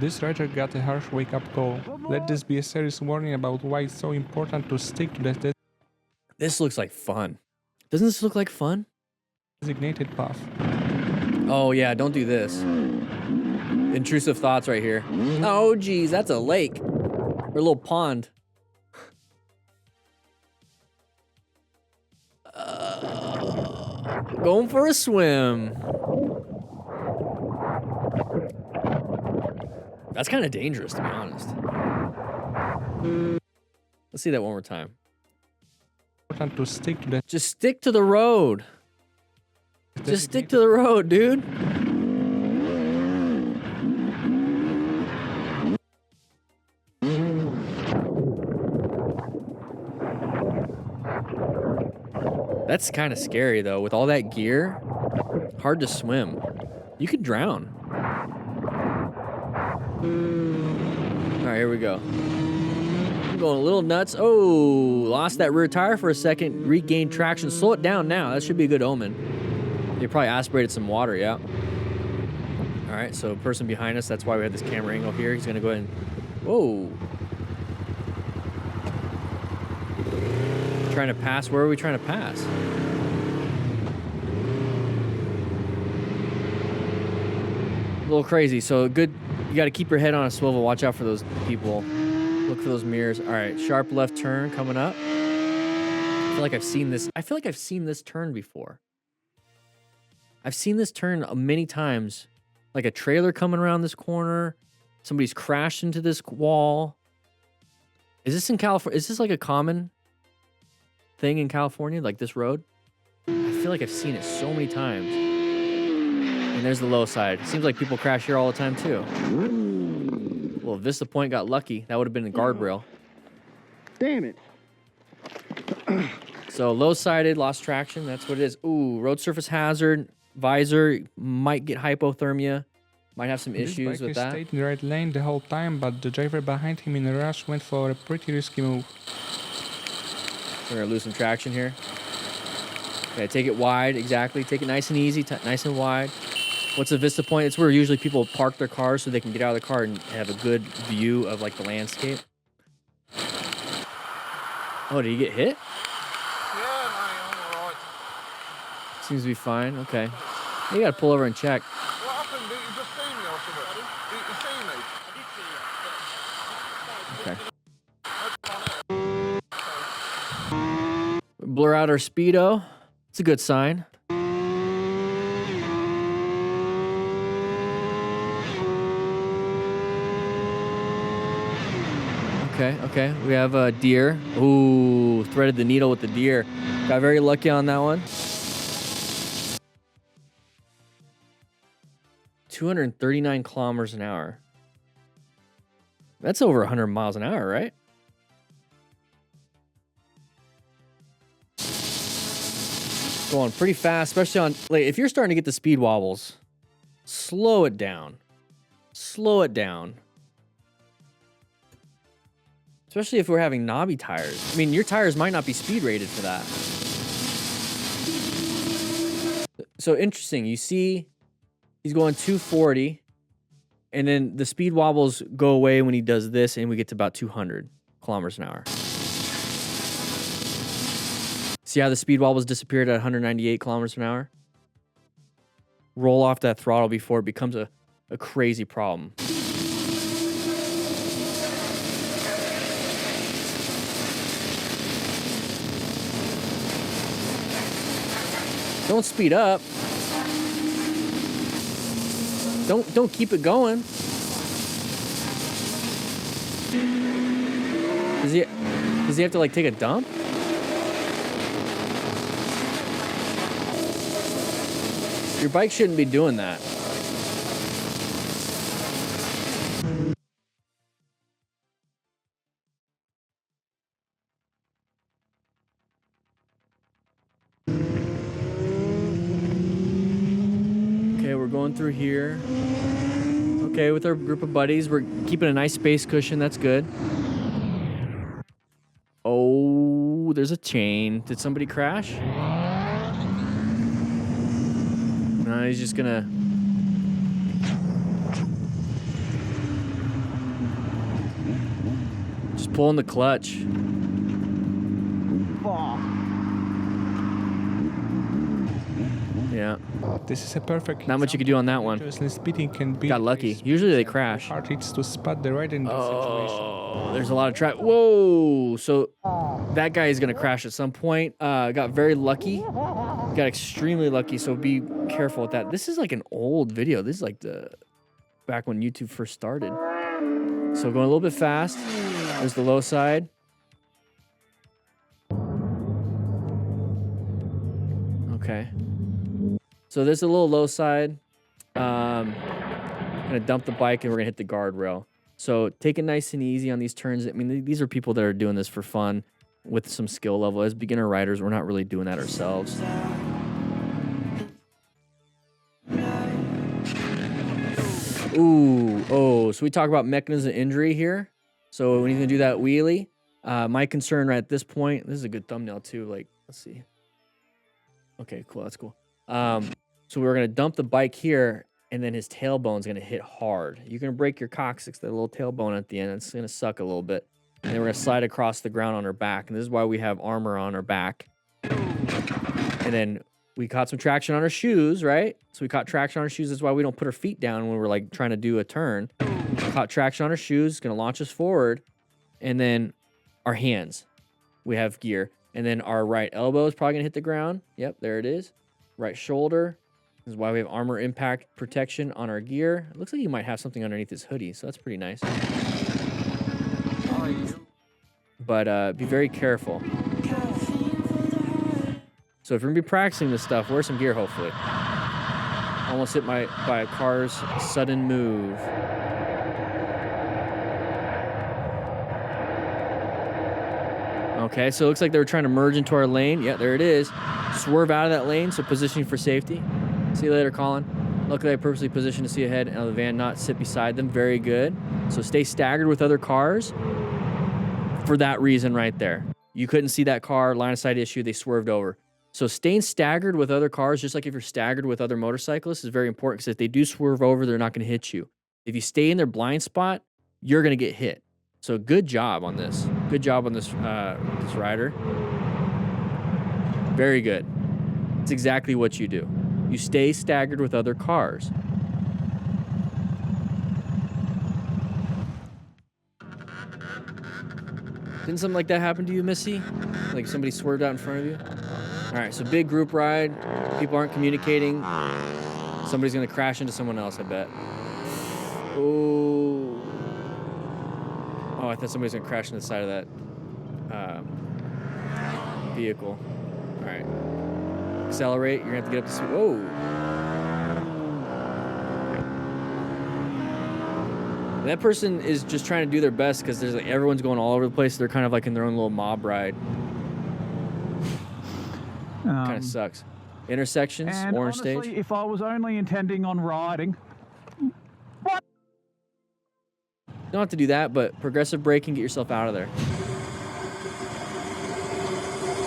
This rider got a harsh wake-up call. Let this be a serious warning about why it's so important to stick to the This looks like fun. Doesn't this look like fun? designated path. Oh yeah, don't do this. Intrusive thoughts right here. Oh geez, that's a lake. Or a little pond. Going for a swim. That's kind of dangerous, to be honest. Let's see that one more time. Important to stick to the Just stick to the road. Just stick to the road, dude. That's kind of scary, though. With all that gear, hard to swim. You could drown. All right, here we go. I'm going a little nuts. Oh, lost that rear tire for a second. Regained traction. Slow it down now. That should be a good omen. They probably aspirated some water, yeah. All right, so person behind us, that's why we had this camera angle here. He's going to go ahead and... Whoa. Trying to pass. Where are we trying to pass? A little crazy. So good. You got to keep your head on a swivel. Watch out for those people. Look for those mirrors. All right, sharp left turn coming up. I feel like I've seen this. I feel like I've seen this turn before. I've seen this turn many times. Like a trailer coming around this corner. Somebody's crashed into this wall. Is this in California? Is this like a common thing in California, like this road? I feel like I've seen it so many times. And there's the low side. It seems like people crash here all the time too. Well, Vista Point got lucky. That would have been a guardrail. Damn it. So low-sided, lost traction. That's what it is. Ooh, road surface hazard. Visor might get hypothermia. Might have some issues with that. Stayed in the right lane the whole time, but the driver behind him in a rush went for a pretty risky move. We're gonna lose some traction here. Okay, take it wide, exactly. Take it nice and easy, nice and wide. What's a Vista Point? It's where usually people park their cars so they can get out of the car and have a good view of like the landscape. Oh, did he get hit? Yeah, I'm alright. Seems to be fine. Okay. You gotta pull over and check. What happened? Did you just see me or something? Did you see me? Okay. Blur out our speedo. It's a good sign. Okay. We have a deer. Ooh, threaded the needle with the deer. Got very lucky on that one. 239 kilometers an hour. That's over 100 miles an hour, right? Going pretty fast, especially on, like, if you're starting to get the speed wobbles, slow it down. Slow it down. Especially if we're having knobby tires. I mean, your tires might not be speed rated for that. So interesting. You see, he's going 240, and then the speed wobbles go away when he does this, and we get to about 200 kilometers an hour. See how the speed wobbles disappeared at 198 kilometers an hour? Roll off that throttle before it becomes a crazy problem. Don't speed up. Don't keep it going. Does he have to like take a dump? Your bike shouldn't be doing that. Okay, we're going through here. Okay, with our group of buddies, we're keeping a nice space cushion. That's good. Oh, there's a chain. Did somebody crash? No, he's just gonna... Just pulling the clutch. Yeah. This is a perfect. Not much you could do on that one. Speeding can be. Got lucky. Usually they crash. Hard it's to spot the right in this situation. Oh, there's a lot of traffic. Whoa! So that guy is gonna crash at some point. Got very lucky. Got extremely lucky. So be careful with that. This is like an old video. This is like the back when YouTube first started. So going a little bit fast. There's the low side. Okay. So there's a little low side. Gonna dump the bike and we're gonna hit the guardrail. So take it nice and easy on these turns. I mean, these are people that are doing this for fun with some skill level. As beginner riders, we're not really doing that ourselves. Ooh, oh, so we talk about mechanism of injury here. So when he's gonna do that wheelie, my concern right at this point, this is a good thumbnail too. Like, let's see. Okay, cool, that's cool. So we're gonna dump the bike here, and then his tailbone's gonna hit hard. You're gonna break your coccyx, that little tailbone at the end. It's gonna suck a little bit. And then we're gonna slide across the ground on her back. And this is why we have armor on our back. And then we caught some traction on our shoes, right? So we caught traction on our shoes. That's why we don't put our feet down when we're like trying to do a turn. Caught traction on our shoes, gonna launch us forward. And then our hands, we have gear. And then our right elbow is probably gonna hit the ground. Yep, there it is. Right shoulder. This is why we have armor impact protection on our gear. It looks like you might have something underneath his hoodie, so that's pretty nice. But be very careful. So if you're gonna be practicing this stuff, wear some gear, hopefully. Almost hit by a car's sudden move. Okay, so it looks like they were trying to merge into our lane. Yeah, there it is. Swerve out of that lane, so positioning for safety. See you later, Colin. Luckily, I purposely positioned to see ahead and the van not sit beside them. Very good. So stay staggered with other cars for that reason right there. You couldn't see that car, line of sight issue, they swerved over. So staying staggered with other cars, just like if you're staggered with other motorcyclists, is very important because if they do swerve over, they're not going to hit you. If you stay in their blind spot, you're going to get hit. So good job on this. Good job on this, this rider. Very good. It's exactly what you do. You stay staggered with other cars. Didn't something like that happen to you, Missy? Like somebody swerved out in front of you? All right, so big group ride. People aren't communicating. Somebody's gonna crash into someone else, I bet. Oh. Oh, I thought somebody's gonna crash into the side of that vehicle. All right. Accelerate. You're gonna have to get up to speed. Whoa. And that person is just trying to do their best because there's like everyone's going all over the place. They're kind of like in their own little mob ride. Kind of sucks. Intersections, and orange honestly, stage. If I was only intending on riding, You don't have to do that, but progressive braking, get yourself out of there.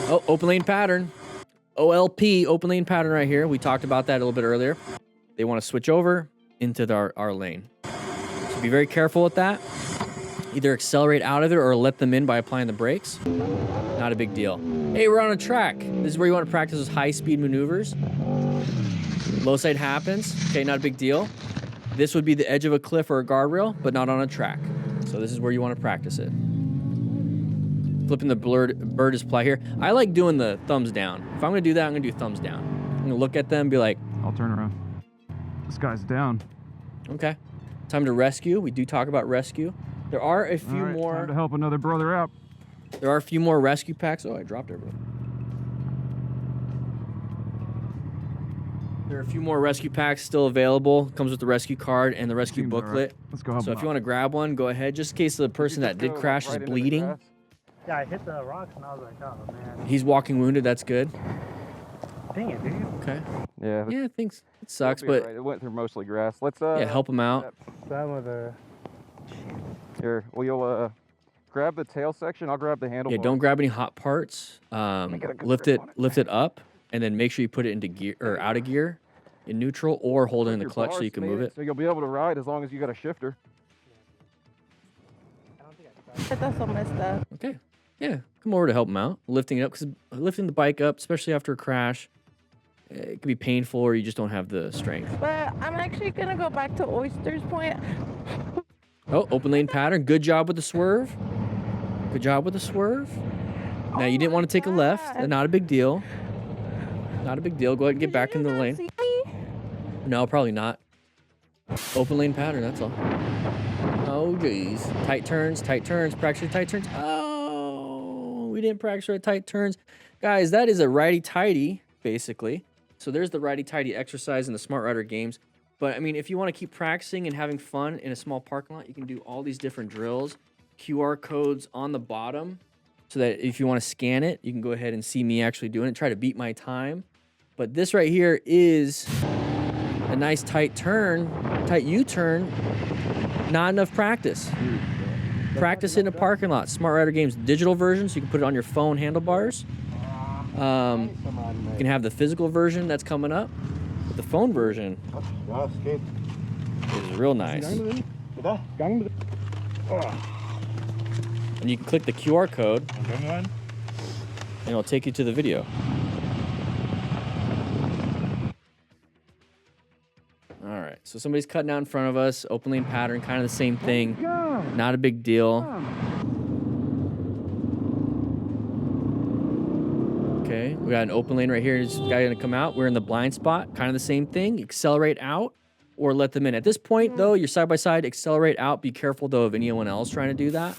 Oh, open lane pattern. OLP, open lane pattern right here. We talked about that a little bit earlier. They want to switch over into our lane. So be very careful with that. Either accelerate out of it or let them in by applying the brakes. Not a big deal. Hey, we're on a track. This is where you want to practice those high-speed maneuvers. Low side happens. Okay, not a big deal. This would be the edge of a cliff or a guardrail, but not on a track. So this is where you want to practice it. Flipping the bird display here. I like doing the thumbs down. If I'm going to do that, I'm going to do thumbs down. I'm going to look at them and be like, I'll turn around. This guy's down. okay. Time to rescue. We do talk about rescue. There are a few more. Time to help another brother out. There are a few more rescue packs. Oh, I dropped everything. There are a few more rescue packs still available. Comes with the rescue card and the rescue Seems booklet. right. Let's go help So him if you out. want to grab one, go ahead. Just in case the person that did crash is bleeding. Yeah, I hit the rocks and I was like, oh man. He's walking wounded. That's good. Dang it, dude. Okay. Yeah. Yeah, things it sucks, It'll be but right. It went through mostly grass. Let's yeah, help him out. Some of the. Here, well, you'll grab the tail section. I'll grab the handlebar. Yeah, don't grab any hot parts. get a good Lift grip it, on it. lift it up, and then make sure you put it into gear or out of gear, in neutral, or hold it in the Your clutch so bars you can made move it. So you'll be able to ride as long as you got a shifter. I don't think I That's so messed up. Okay. Yeah. Come over to help him out. Lifting it up, because lifting the bike up, especially after a crash, it can be painful or you just don't have the strength. But I'm actually gonna go back to Oyster's Point. Oh, open lane pattern. Good job with the swerve. Good job with the swerve. Now, you didn't want to take a left. Not a big deal. Not a big deal. Go ahead and get back in the lane. See me? No, probably not. Open lane pattern, that's all. Oh, geez. Tight turns, practice your tight turns. Oh, we didn't practice our tight turns. Guys, that is a righty-tighty, basically. So there's the righty-tighty exercise in the Smart Rider games. But, I mean, if you want to keep practicing and having fun in a small parking lot, you can do all these different drills. QR codes on the bottom, so that if you want to scan it, you can go ahead and see me actually doing it, try to beat my time. But this right here is a nice tight turn, tight U-turn. Not enough practice. Practice it in a parking lot. Smart Rider Games digital version, so you can put it on your phone handlebars. You can have the physical version that's coming up. But the phone version is real nice. And you can click the QR code, and it'll take you to the video. All right, so somebody's cutting out in front of us. Open lane pattern, kind of the same thing. Not a big deal. Okay, we got an open lane right here. This guy gonna come out. We're in the blind spot, kind of the same thing. Accelerate out or let them in. At this point, though, you're side by side. Accelerate out. Be careful, though, of anyone else trying to do that.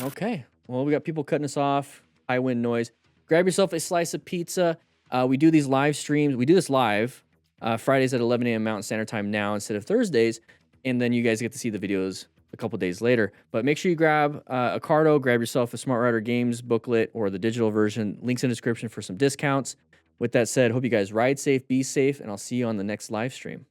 Okay, well, we got people cutting us off. High wind noise. Grab yourself a slice of pizza. We do these live streams. We do this live. Fridays at 11 a.m. Mountain Standard Time now instead of Thursdays. And then you guys get to see the videos a couple days later. But make sure you grab a cardo, grab yourself a Smart Rider Games booklet or the digital version. Links in the description for some discounts. With that said, hope you guys ride safe, be safe, and I'll see you on the next live stream.